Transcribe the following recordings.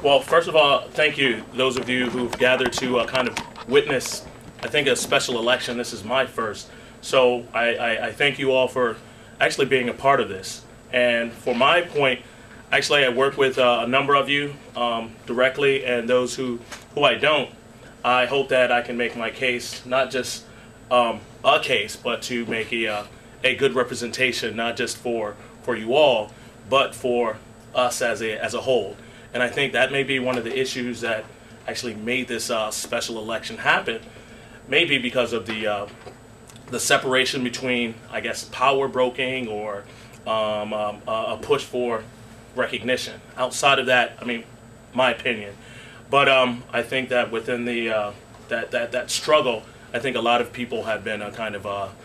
Well, first of all, thank you, those of you who've gathered to kind of witness, I think, a special election. This is my first. So I thank you all for actually being a part of this. And for my point, actually I work with a number of you directly, and those who I don't, I hope that I can make my case, not just a case, but to make a good representation, not just for you all, but for us as a whole. And I think that may be one of the issues that actually made this special election happen, maybe because of the separation between, I guess, power broking or a push for recognition. Outside of that, I mean, my opinion. But I think that within the that struggle, I think a lot of people have been kind of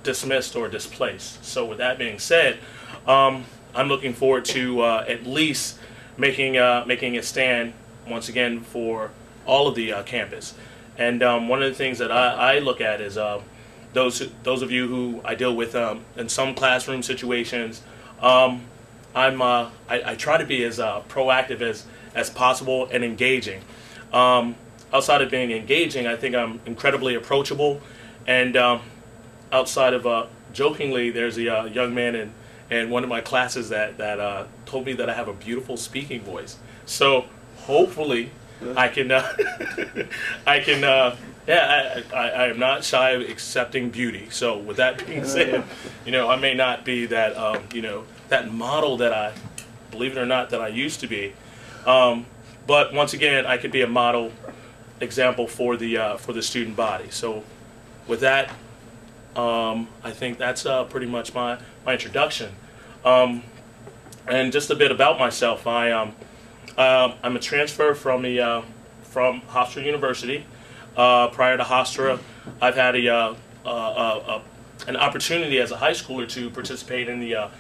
dismissed or displaced. So with that being said, I'm looking forward to at least making a stand once again for all of the campus. And one of the things that I look at is those of you who I deal with in some classroom situations. I try to be as proactive as possible and engaging. Outside of being engaging, I think I'm incredibly approachable. And outside of jokingly, there's a young man in one of my classes that told me that I have a beautiful speaking voice. So hopefully I can yeah, I am not shy of accepting beauty. So with that being said, I may not be that that model that I, believe it or not, that I used to be. But once again, I could be a model example for the student body. So with that, I think that's pretty much my introduction. And just a bit about myself. I'm a transfer from Hofstra University. Prior to Hofstra, I've had an opportunity as a high schooler to participate in the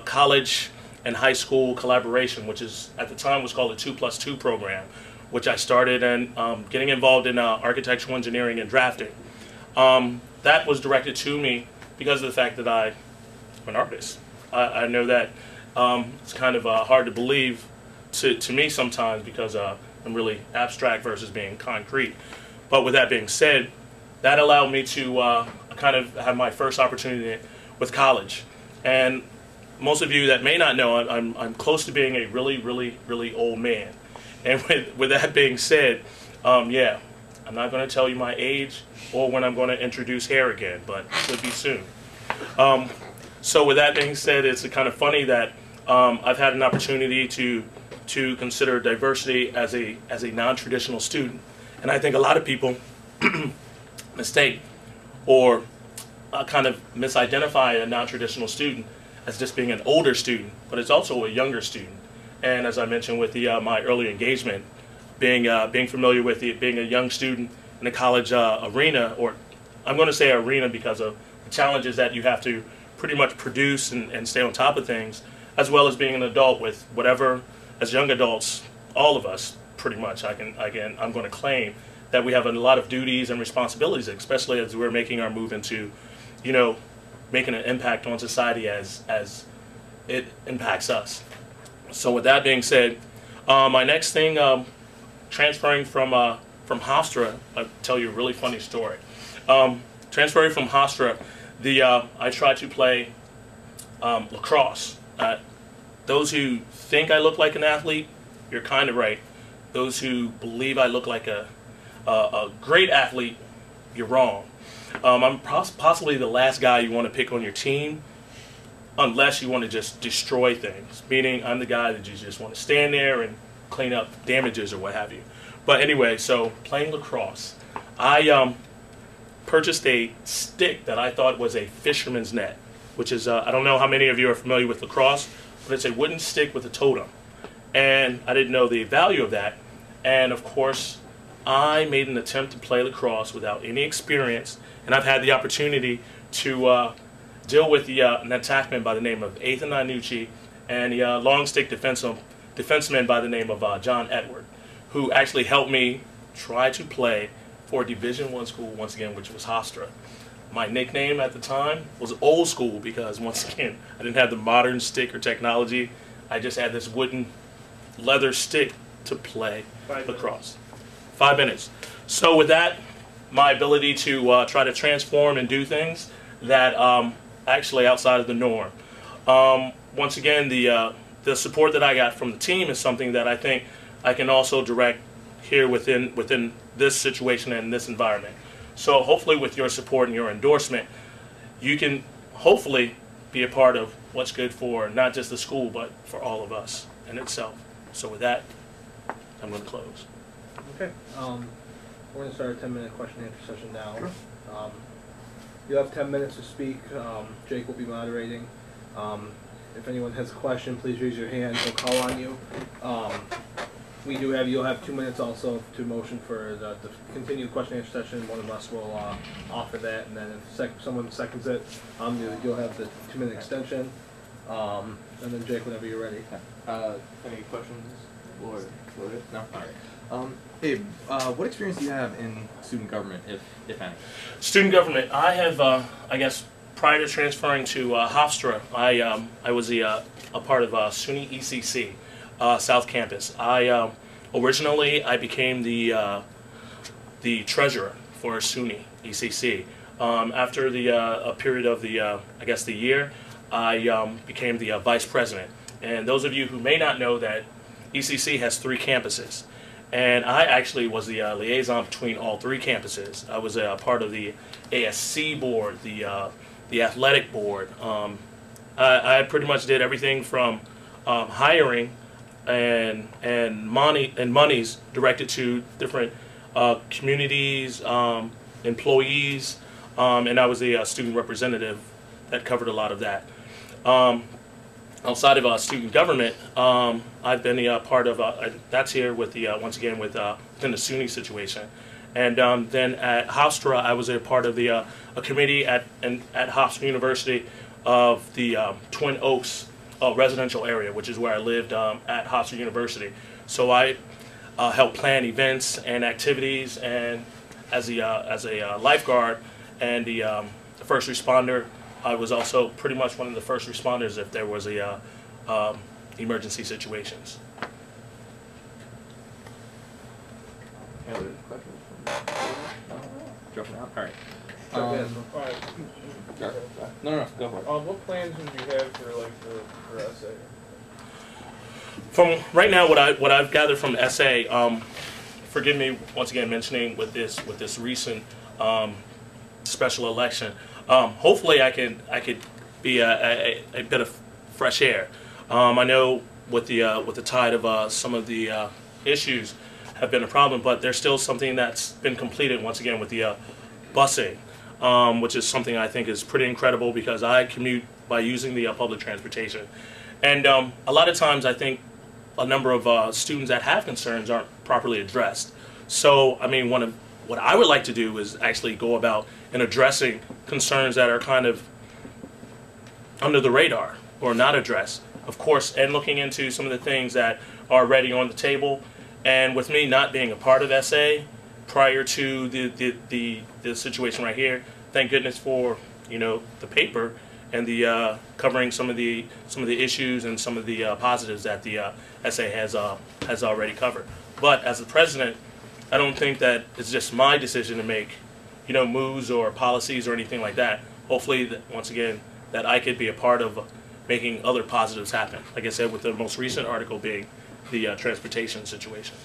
college and high school collaboration, which is at the time was called the 2+2 program, which I started in getting involved in architectural engineering and drafting. That was directed to me because of the fact that I'm an artist. I know that it's kind of hard to believe to me sometimes because I'm really abstract versus being concrete. But with that being said, that allowed me to kind of have my first opportunity with college. And most of you that may not know, I'm close to being a really old man. And with that being said, yeah, I'm not going to tell you my age or when I'm going to introduce hair again, but it could be soon. So with that being said, it's kind of funny that I've had an opportunity to consider diversity as a non-traditional student. And I think a lot of people mistake or kind of misidentify a non-traditional student as just being an older student, but it's also a younger student. And as I mentioned with my earlier engagement, being familiar with being a young student in the college arena, or I'm going to say arena because of the challenges that you have to pretty much produce and stay on top of things, as well as being an adult with whatever, as young adults, all of us pretty much, I'm going to claim that we have a lot of duties and responsibilities, especially as we're making our move into, making an impact on society as it impacts us. So with that being said, my next thing, transferring from Hofstra, I'll tell you a really funny story. Transferring from Hofstra, I tried to play lacrosse. Those who think I look like an athlete, you're kind of right. Those who believe I look like a great athlete, you're wrong. I'm possibly the last guy you want to pick on your team, unless you want to just destroy things, meaning I'm the guy that you just want to stand there and clean up damages or what have you. But anyway, so playing lacrosse, I purchased a stick that I thought was a fisherman's net, which is, I don't know how many of you are familiar with lacrosse, but it's a wooden stick with a totem. And I didn't know the value of that. And of course, I made an attempt to play lacrosse without any experience, and I've had the opportunity to deal with an attackman by the name of Ethan Iannucci and the long stick defenseman by the name of John Edward, who actually helped me try to play for a Division I school once again, which was Hofstra. My nickname at the time was Old School because, once again, I didn't have the modern stick or technology. I just had this wooden leather stick to play lacrosse. 5 minutes. So with that, my ability to try to transform and do things that actually outside of the norm. Once again, the support that I got from the team is something that I think I can also direct here within this situation and this environment. So hopefully with your support and your endorsement, you can hopefully be a part of what's good for not just the school, but for all of us in itself. So with that, I'm going to close. Okay. We're going to start a 10-minute question and answer session now. You have 10 minutes to speak. Jake will be moderating. If anyone has a question, please raise your hand. We'll call on you. You'll have 2 minutes also to motion for the continued question and answer session. One of us will offer that, and then if someone seconds it, you'll have the 2-minute extension. And then Jake, whenever you're ready. Any questions? Or no? All right. Abe, what experience do you have in student government, if any? Student government. I have, I guess, prior to transferring to Hofstra, I was a part of SUNY ECC, South Campus. Originally I became the treasurer for SUNY ECC. After a period of the year, I became the vice president. And those of you who may not know that ECC has 3 campuses. And I actually was the liaison between all 3 campuses. I was a part of the ASC board, the athletic board. I pretty much did everything from hiring and monies directed to different communities, employees, and I was the student representative that covered a lot of that. Outside of student government, I've been a part of that's here with once again within the SUNY situation, and then at Hofstra I was a part of a committee at Hofstra University of the Twin Oaks residential area, which is where I lived at Hofstra University. So I helped plan events and activities, and as a lifeguard and the first responder. I was also pretty much one of the first responders if there was a emergency situations. Any other questions? No? Dropping out? All right. No, go for it. What plans would you have for SA? From right now, what I've gathered from SA, forgive me once again mentioning with this recent special election. Hopefully I could be a bit of fresh air. I know with the tide of some of the issues have been a problem, but there's still something that's been completed once again with the busing, which is something I think is pretty incredible because I commute by using the public transportation. And a lot of times I think a number of students that have concerns aren't properly addressed. So I mean, what I would like to do is actually go about and addressing concerns that are kind of under the radar or not addressed, of course, and looking into some of the things that are already on the table. And with me not being a part of SA prior to the situation right here, thank goodness for the paper and the covering some of the issues and some of the positives that the SA has already covered. But as the president, I don't think that it's just my decision to make, moves or policies or anything like that. Hopefully, once again, that I could be a part of making other positives happen. Like I said, with the most recent article being the transportation situation.